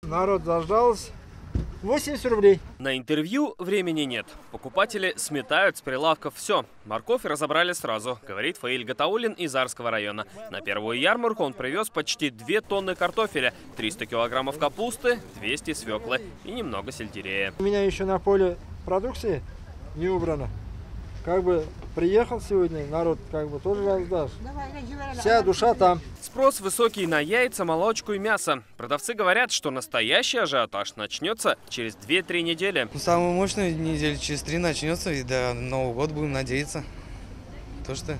Народ заждался. 80 рублей. На интервью времени нет. Покупатели сметают с прилавков все. Морковь разобрали сразу, говорит Фаиль Гатаулин из Арского района. На первую ярмарку он привез почти 2 тонны картофеля, 300 килограммов капусты, 200 свеклы и немного сельдерея. У меня еще на поле продукции не убрано. Как бы приехал сегодня, народ как бы тоже раздашь. Вся душа там. Спрос высокий на яйца, молочку и мясо. Продавцы говорят, что настоящий ажиотаж начнется через 2-3 недели. Самую мощную неделю через 3 начнется, и до Нового года будем надеяться, что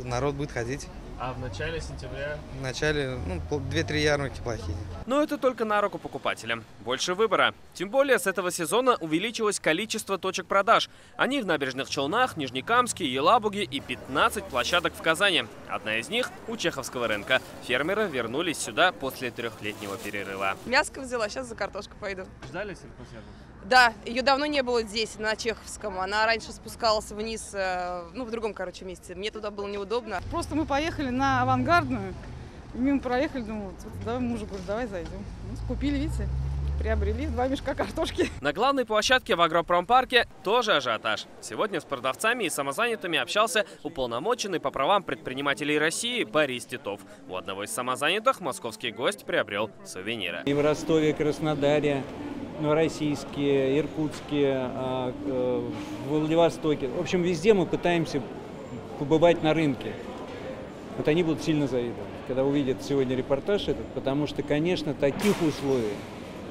народ будет ходить. А в начале сентября? В начале 2-3 ярмарки плохие. Но это только на руку покупателям. Больше выбора. Тем более с этого сезона увеличилось количество точек продаж. Они в Набережных Челнах, Нижнекамске, Елабуге и 15 площадок в Казани. Одна из них у Чеховского рынка. Фермеры вернулись сюда после 3-летнего перерыва. Мяско взяла, сейчас за картошку пойду. Ждали сельхозярмарку? Да, ее давно не было здесь, на Чеховском. Она раньше спускалась вниз, в другом, месте. Мне туда было неудобно. Просто мы поехали на Авангардную, мимо проехали, думаю, давай мужу говорю, давай зайдем. Купили, видите, приобрели 2 мешка картошки. На главной площадке в агропромпарке тоже ажиотаж. Сегодня с продавцами и самозанятыми общался уполномоченный по правам предпринимателей России Борис Титов. У одного из самозанятых московский гость приобрел сувениры. И в Ростове, Краснодаре, российские, иркутские, в Владивостоке. В общем, везде мы пытаемся побывать на рынке. Вот они будут сильно завидовать, когда увидят сегодня репортаж этот, потому что, конечно, таких условий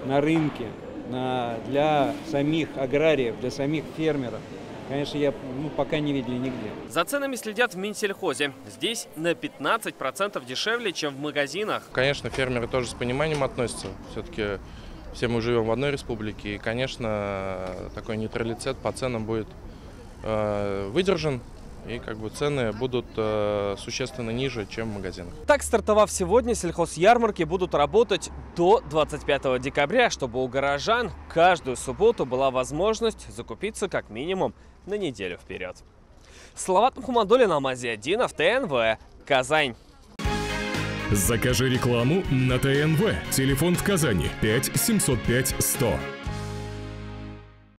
на рынке для самих аграриев, для самих фермеров, конечно, я пока не видели нигде. За ценами следят в Минсельхозе. Здесь на 15% дешевле, чем в магазинах. Конечно, фермеры тоже с пониманием относятся. Все-таки все мы живем в одной республике, и, конечно, такой нейтралитет по ценам будет выдержан, и цены будут существенно ниже, чем в магазинах. Так, стартовав сегодня, сельхозярмарки будут работать до 25 декабря, чтобы у горожан каждую субботу была возможность закупиться как минимум на неделю вперед. Салават Мухаммадуллин, Алмазиадинов, ТНВ, Казань. Закажи рекламу на ТНВ. Телефон в Казани 5 705 100.